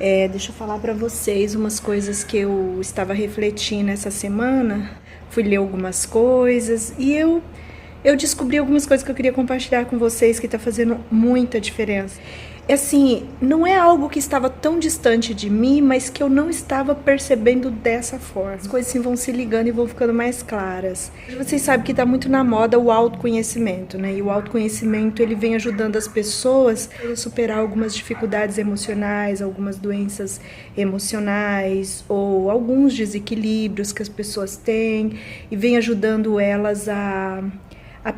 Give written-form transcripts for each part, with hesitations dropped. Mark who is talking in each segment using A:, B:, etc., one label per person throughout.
A: Deixa eu falar para vocês umas coisas que eu estava refletindo essa semana. Fui ler algumas coisas e eu descobri algumas coisas que eu queria compartilhar com vocês que está fazendo muita diferença. Assim, não é algo que estava tão distante de mim, mas que eu não estava percebendo dessa forma. As coisas assim vão se ligando e vão ficando mais claras. Vocês sabem que está muito na moda o autoconhecimento, né? E o autoconhecimento, ele vem ajudando as pessoas a superar algumas dificuldades emocionais, algumas doenças emocionais ou alguns desequilíbrios que as pessoas têm e vem ajudando elas a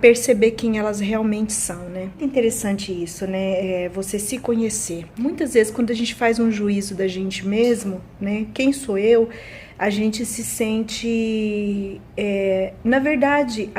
A: perceber quem elas realmente são, né? É interessante isso, né? Você se conhecer. Muitas vezes, quando a gente faz um juízo da gente mesmo, né? Quem sou eu? A gente se sente... na verdade,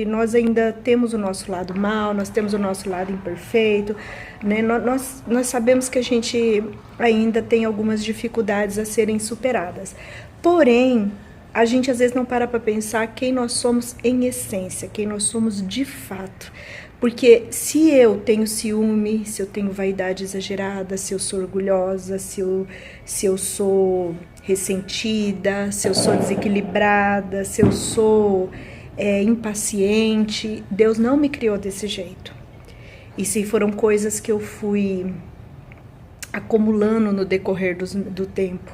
A: nós ainda temos o nosso lado mal, nós temos o nosso lado imperfeito, né? Nós sabemos que a gente ainda tem algumas dificuldades a serem superadas. Porém, a gente às vezes não para pensar quem nós somos em essência, quem nós somos de fato. Porque se eu tenho ciúme, se eu tenho vaidade exagerada, se eu sou orgulhosa, se eu sou ressentida, se eu sou desequilibrada, se eu sou impaciente, Deus não me criou desse jeito. E se foram coisas que eu fui acumulando no decorrer do tempo,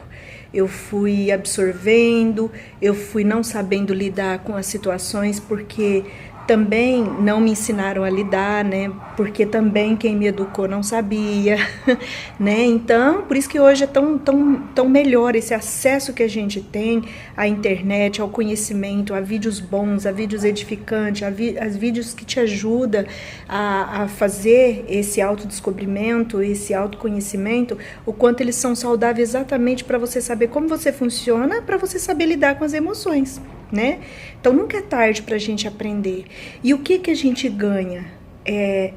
A: eu fui absorvendo, eu fui não sabendo lidar com as situações, porque também não me ensinaram a lidar, né? Porque também quem me educou não sabia, né? Então, por isso que hoje é tão melhor esse acesso que a gente tem à internet, ao conhecimento, a vídeos bons, a vídeos edificantes, a vídeos que te ajudam a fazer esse autodescobrimento, esse autoconhecimento, o quanto eles são saudáveis exatamente para você saber como você funciona, para você saber lidar com as emoções, né? Então nunca é tarde para a gente aprender. E o que a gente ganha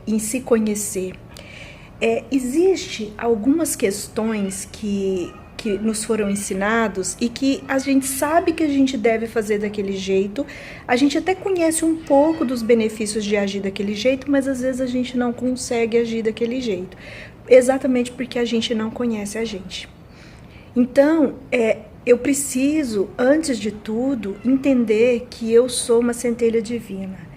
A: em se conhecer? Existe algumas questões que nos foram ensinados e que a gente sabe que a gente deve fazer daquele jeito. A gente até conhece um pouco dos benefícios de agir daquele jeito, mas às vezes a gente não consegue agir daquele jeito, exatamente porque a gente não conhece a gente. Então, eu preciso, antes de tudo, entender que eu sou uma centelha divina,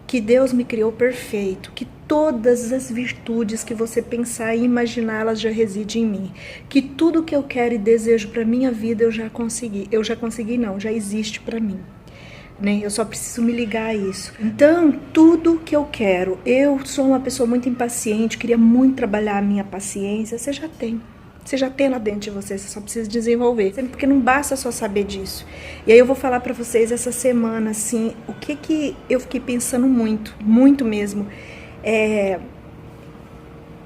A: que Deus me criou perfeito, que todas as virtudes que você pensar e imaginar, elas já residem em mim, que tudo que eu quero e desejo para minha vida eu já consegui, já existe para mim, né? Eu só preciso me ligar a isso. Então, tudo que eu quero, eu sou uma pessoa muito impaciente, queria muito trabalhar a minha paciência, você já tem. Você já tem lá dentro de você, você só precisa desenvolver. Porque não basta só saber disso. E aí eu vou falar pra vocês essa semana, assim, o que eu fiquei pensando muito mesmo.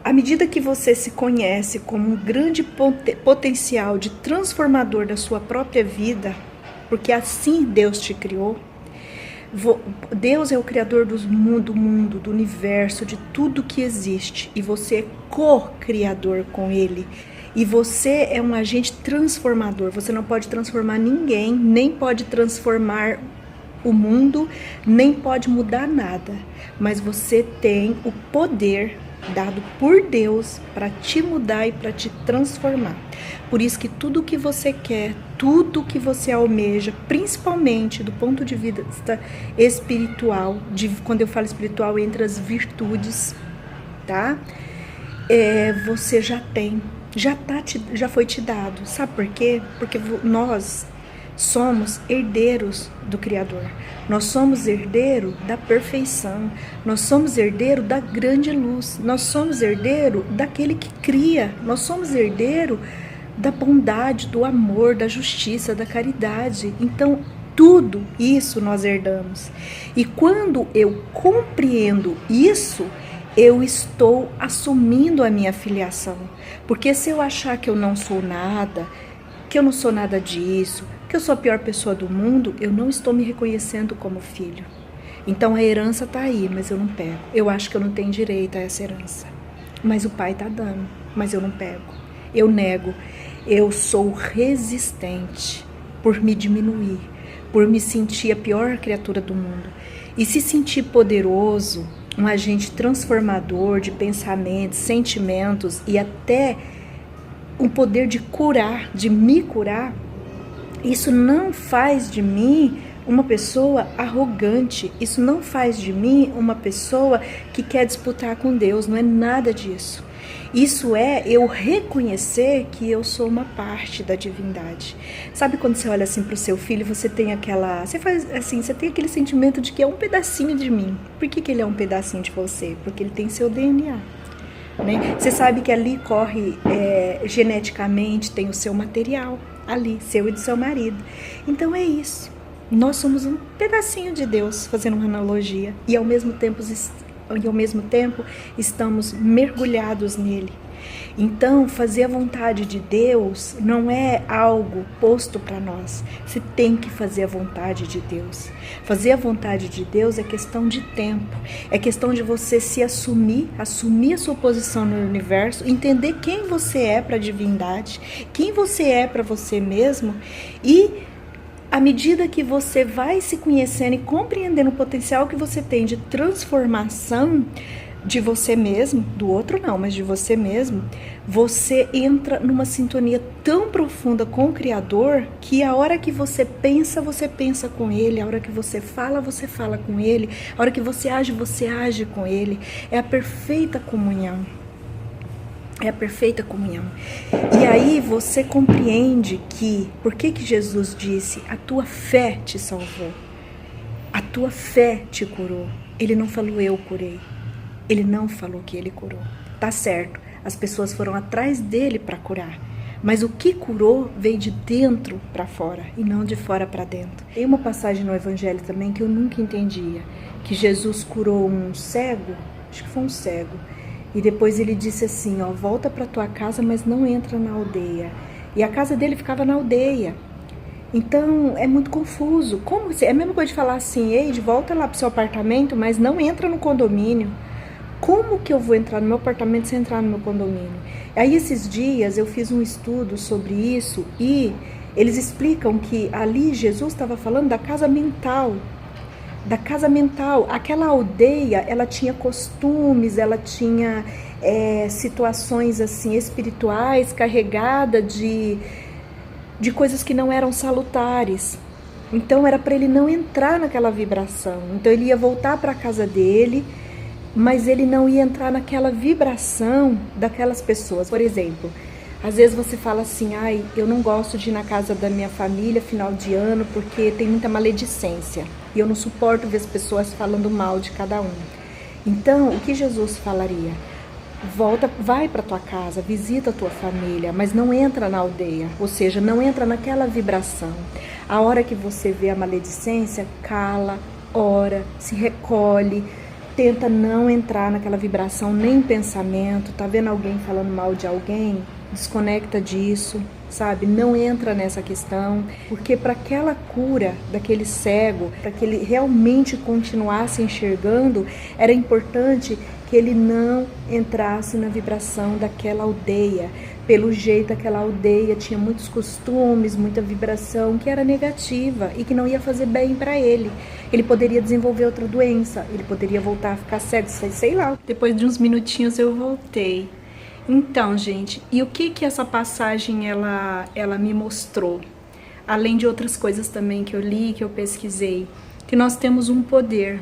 A: À medida que você se conhece como um grande potencial de transformador da sua própria vida, porque assim Deus te criou, Deus é o criador do mundo, do universo, de tudo que existe. E você é co-criador com Ele. E você é um agente transformador. Você não pode transformar ninguém, nem pode transformar o mundo, nem pode mudar nada. Mas você tem o poder dado por Deus para te mudar e para te transformar. Por isso que tudo que você quer, tudo que você almeja, principalmente do ponto de vista espiritual, quando eu falo espiritual, entre as virtudes, tá? Você já tem. Já foi te dado. Sabe por quê? Porque nós somos herdeiros do Criador. Nós somos herdeiro da perfeição. Nós somos herdeiro da grande luz. Nós somos herdeiro daquele que cria. Nós somos herdeiro da bondade, do amor, da justiça, da caridade. Então, tudo isso nós herdamos. E quando eu compreendo isso, eu estou assumindo a minha filiação. Porque se eu achar que eu não sou nada, que eu não sou nada disso, que eu sou a pior pessoa do mundo, eu não estou me reconhecendo como filho. Então a herança está aí, mas eu não pego. Eu acho que eu não tenho direito a essa herança. Mas o pai está dando, mas eu não pego. Eu nego. Eu sou resistente por me diminuir, por me sentir a pior criatura do mundo. E se sentir poderoso, um agente transformador de pensamentos, sentimentos e até o poder de curar, de me curar, isso não faz de mim uma pessoa arrogante, isso não faz de mim uma pessoa que quer disputar com Deus, não é nada disso. Isso é eu reconhecer que eu sou uma parte da divindade. Sabe quando você olha assim para o seu filho, você tem você tem aquele sentimento de que é um pedacinho de mim. Por que ele é um pedacinho de você? Porque ele tem seu DNA. Né? Você sabe que ali corre geneticamente, tem o seu material ali, seu e do seu marido. Então é isso. Nós somos um pedacinho de Deus, fazendo uma analogia, e ao mesmo tempo estamos mergulhados nele. Então, fazer a vontade de Deus não é algo posto para nós. Você tem que fazer a vontade de Deus. Fazer a vontade de Deus é questão de tempo. É questão de você se assumir a sua posição no universo, entender quem você é para a divindade, quem você é para você mesmo, e à medida que você vai se conhecendo e compreendendo o potencial que você tem de transformação de você mesmo, do outro não, mas de você mesmo, você entra numa sintonia tão profunda com o Criador que a hora que você pensa com Ele, a hora que você fala com Ele, a hora que você age com Ele. É a perfeita comunhão. É a perfeita comunhão. E aí você compreende que, por que Jesus disse, a tua fé te salvou, a tua fé te curou. Ele não falou eu curei, ele não falou que ele curou. Tá certo, as pessoas foram atrás dele para curar, mas o que curou veio de dentro para fora e não de fora para dentro. Tem uma passagem no Evangelho também que eu nunca entendia, que Jesus curou um cego, acho que foi um cego, e depois ele disse assim, ó, volta para tua casa, mas não entra na aldeia. E a casa dele ficava na aldeia. Então, é muito confuso. Como é a mesma coisa de falar assim, ei, volta lá pro seu apartamento, mas não entra no condomínio. Como que eu vou entrar no meu apartamento sem entrar no meu condomínio? Aí, esses dias, eu fiz um estudo sobre isso e eles explicam que ali Jesus estava falando da casa mental. Da casa mental, aquela aldeia, ela tinha costumes, ela tinha situações assim espirituais, carregada de coisas que não eram salutares. Então era para ele não entrar naquela vibração. Então ele ia voltar para a casa dele, mas ele não ia entrar naquela vibração daquelas pessoas. Por exemplo, às vezes você fala assim, ai, eu não gosto de ir na casa da minha família final de ano porque tem muita maledicência. E eu não suporto ver as pessoas falando mal de cada um. Então, o que Jesus falaria? Volta, vai para tua casa, visita a tua família, mas não entra na aldeia. Ou seja, não entra naquela vibração. A hora que você vê a maledicência, cala, ora, se recolhe, tenta não entrar naquela vibração, nem pensamento. Tá vendo alguém falando mal de alguém? Desconecta disso, sabe? Não entra nessa questão, porque para aquela cura daquele cego, para que ele realmente continuasse enxergando, era importante que ele não entrasse na vibração daquela aldeia. Pelo jeito, aquela aldeia tinha muitos costumes, muita vibração que era negativa e que não ia fazer bem para ele. Ele poderia desenvolver outra doença, ele poderia voltar a ficar cego, sei lá. Depois de uns minutinhos eu voltei. Então, gente, e o que essa passagem ela me mostrou? Além de outras coisas também que eu li, que eu pesquisei, que nós temos um poder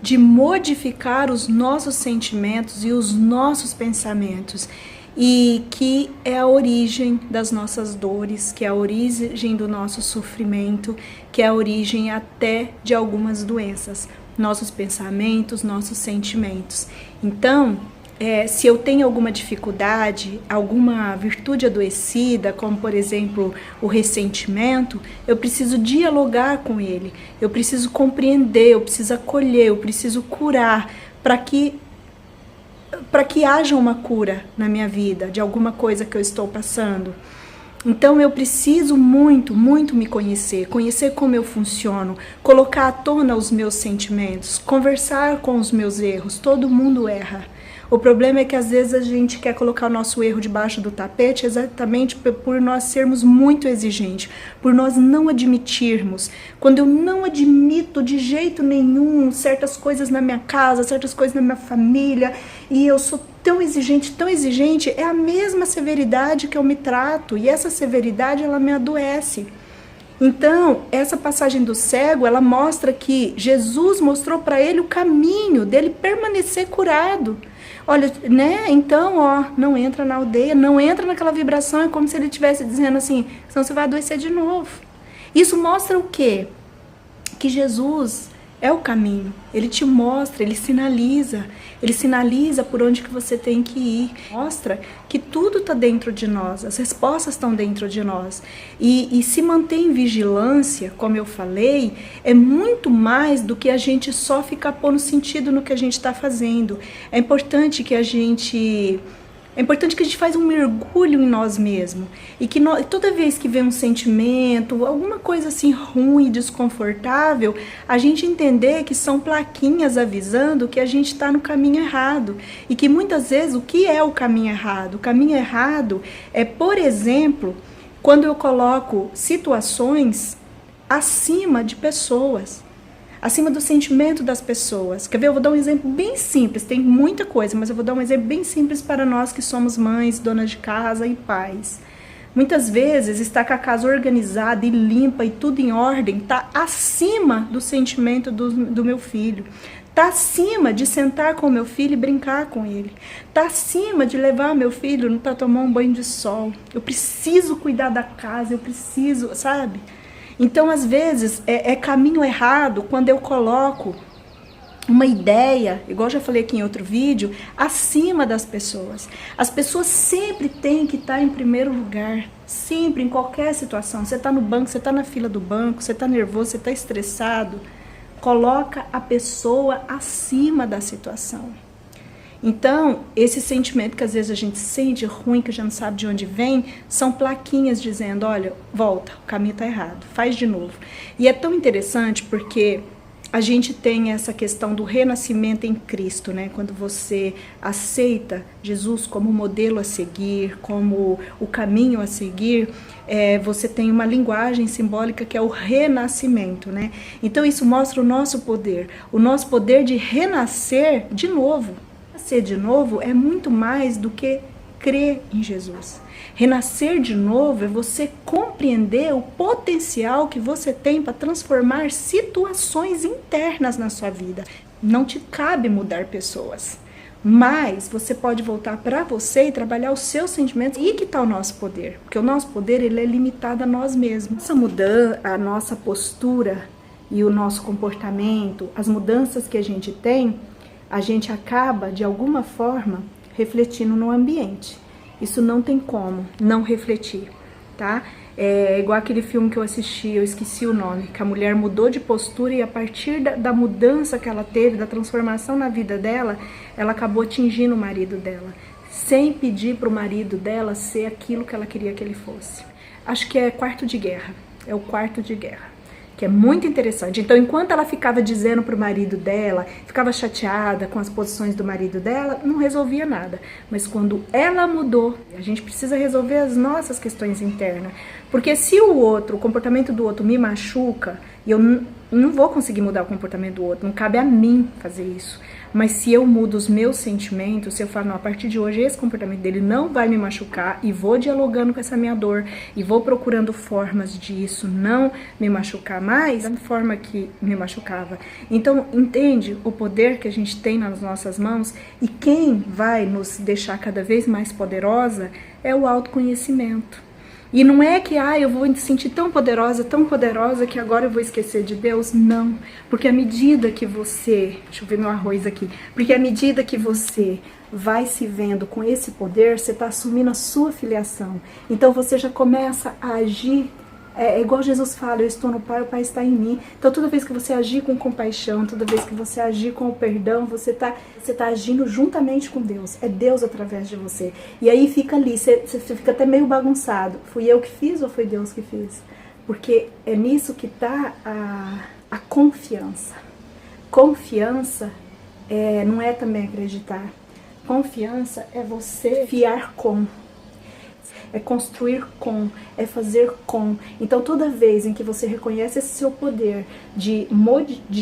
A: de modificar os nossos sentimentos e os nossos pensamentos, e que é a origem das nossas dores, que é a origem do nosso sofrimento, que é a origem até de algumas doenças, nossos pensamentos, nossos sentimentos. Então, se eu tenho alguma dificuldade, alguma virtude adoecida, como por exemplo o ressentimento, eu preciso dialogar com ele, eu preciso compreender, eu preciso acolher, eu preciso curar, para que haja uma cura na minha vida, de alguma coisa que eu estou passando. Então eu preciso muito, muito me conhecer como eu funciono, colocar à tona os meus sentimentos, conversar com os meus erros. Todo mundo erra. O problema é que às vezes a gente quer colocar o nosso erro debaixo do tapete exatamente por nós sermos muito exigentes, por nós não admitirmos. Quando eu não admito de jeito nenhum certas coisas na minha casa, certas coisas na minha família, e eu sou tão exigente, é a mesma severidade que eu me trato, e essa severidade ela me adoece. Então, essa passagem do cego, ela mostra que Jesus mostrou para ele o caminho dele permanecer curado. Olha, né? Então, ó, não entra na aldeia, não entra naquela vibração, é como se ele estivesse dizendo assim, senão você vai adoecer de novo. Isso mostra o quê? Que Jesus é o caminho, ele te mostra, ele sinaliza por onde que você tem que ir, mostra que tudo está dentro de nós, as respostas estão dentro de nós, e se manter em vigilância, como eu falei, é muito mais do que a gente só ficar pondo sentido no que a gente está fazendo. É importante que a gente faça um mergulho em nós mesmos. E que toda vez que vem um sentimento, alguma coisa assim ruim, desconfortável, a gente entender que são plaquinhas avisando que a gente está no caminho errado. E que muitas vezes, o que é o caminho errado? O caminho errado é, por exemplo, quando eu coloco situações acima de pessoas, acima do sentimento das pessoas. Quer ver? Eu vou dar um exemplo bem simples, tem muita coisa, mas eu vou dar um exemplo bem simples para nós que somos mães, donas de casa e pais. Muitas vezes, estar com a casa organizada e limpa e tudo em ordem está acima do sentimento do meu filho. Está acima de sentar com o meu filho e brincar com ele. Está acima de levar meu filho para tomar um banho de sol. Eu preciso cuidar da casa, eu preciso, sabe? Então, às vezes, é caminho errado quando eu coloco uma ideia, igual já falei aqui em outro vídeo, acima das pessoas. As pessoas sempre têm que estar em primeiro lugar, sempre, em qualquer situação. Você está no banco, você está na fila do banco, você está nervoso, você está estressado. Coloca a pessoa acima da situação. Então, esse sentimento que às vezes a gente sente ruim, que já não sabe de onde vem, são plaquinhas dizendo, olha, volta, o caminho está errado, faz de novo. E é tão interessante porque a gente tem essa questão do renascimento em Cristo, né? Quando você aceita Jesus como modelo a seguir, como o caminho a seguir, você tem uma linguagem simbólica que é o renascimento, né? Então isso mostra o nosso poder de renascer de novo. Renascer de novo é muito mais do que crer em Jesus. Renascer de novo é você compreender o potencial que você tem para transformar situações internas na sua vida. Não te cabe mudar pessoas, mas você pode voltar para você e trabalhar os seus sentimentos. E que está o nosso poder? Porque o nosso poder ele é limitado a nós mesmos. Essa mudança, a nossa postura e o nosso comportamento, as mudanças que a gente tem, a gente acaba, de alguma forma, refletindo no ambiente. Isso não tem como não refletir, tá? É igual aquele filme que eu assisti, eu esqueci o nome, que a mulher mudou de postura e a partir da mudança que ela teve, da transformação na vida dela, ela acabou atingindo o marido dela, sem pedir para o marido dela ser aquilo que ela queria que ele fosse. Acho que é Quarto de Guerra, é o Quarto de Guerra. Que é muito interessante. Então, enquanto ela ficava dizendo pro marido dela, ficava chateada com as posições do marido dela, não resolvia nada. Mas quando ela mudou, a gente precisa resolver as nossas questões internas. Porque se o comportamento do outro me machuca, e eu não vou conseguir mudar o comportamento do outro, não cabe a mim fazer isso. Mas se eu mudo os meus sentimentos, se eu falo, não, a partir de hoje esse comportamento dele não vai me machucar, e vou dialogando com essa minha dor, e vou procurando formas disso não me machucar mais, da forma que me machucava. Então, entende o poder que a gente tem nas nossas mãos, e quem vai nos deixar cada vez mais poderosa é o autoconhecimento. E não é que, eu vou me sentir tão poderosa que agora eu vou esquecer de Deus. Não, porque à medida que você, deixa eu ver meu arroz aqui, porque à medida que você vai se vendo com esse poder, você está assumindo a sua filiação. Então você já começa a agir, igual Jesus fala, eu estou no Pai, o Pai está em mim. Então toda vez que você agir com compaixão, toda vez que você agir com o perdão, você tá agindo juntamente com Deus. É Deus através de você. E aí fica ali, você fica até meio bagunçado. Fui eu que fiz ou foi Deus que fez? Porque é nisso que está a confiança. Confiança não é também acreditar. Confiança é você fiar com. É construir com, é fazer com. Então toda vez em que você reconhece esse seu poder de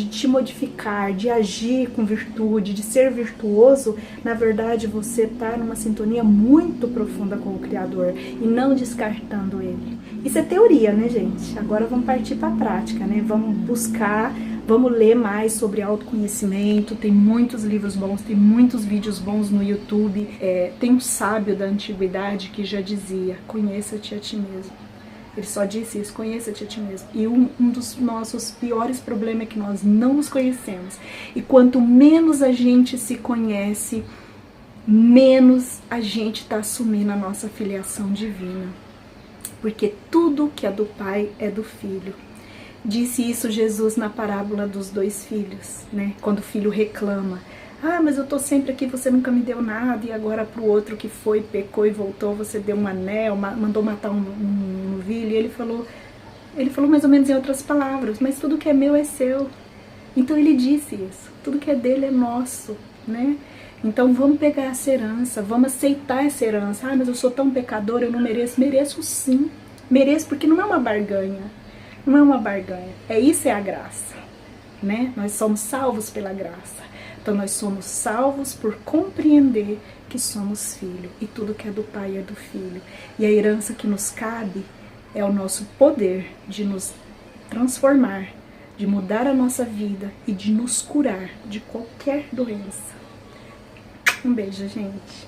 A: te modificar, de agir com virtude, de ser virtuoso, na verdade você está numa sintonia muito profunda com o Criador e não descartando ele. Isso é teoria, né, gente? Agora vamos partir para a prática, né? Vamos buscar, vamos ler mais sobre autoconhecimento. Tem muitos livros bons, tem muitos vídeos bons no YouTube. Tem um sábio da antiguidade que já dizia: conheça-te a ti mesmo. Ele só disse isso: conheça-te a ti mesmo. E um dos nossos piores problemas é que nós não nos conhecemos. E quanto menos a gente se conhece, menos a gente está assumindo a nossa filiação divina. Porque tudo que é do Pai é do Filho. Disse isso Jesus na parábola dos 2 filhos, né? Quando o filho reclama: ah, mas eu tô sempre aqui, você nunca me deu nada, e agora pro outro que foi, pecou e voltou, você deu um anel, mandou matar um novilho. E ele falou mais ou menos em outras palavras: mas tudo que é meu é seu. Então ele disse isso: tudo que é dele é nosso, né? Então vamos pegar essa herança, vamos aceitar essa herança. Ah, mas eu sou tão pecador, eu não mereço. Mereço sim, mereço, porque não é uma barganha. Não é uma barganha, isso é a graça, né? Nós somos salvos pela graça. Então nós somos salvos por compreender que somos filho, e tudo que é do Pai é do Filho. E a herança que nos cabe é o nosso poder de nos transformar, de mudar a nossa vida e de nos curar de qualquer doença. Um beijo, gente.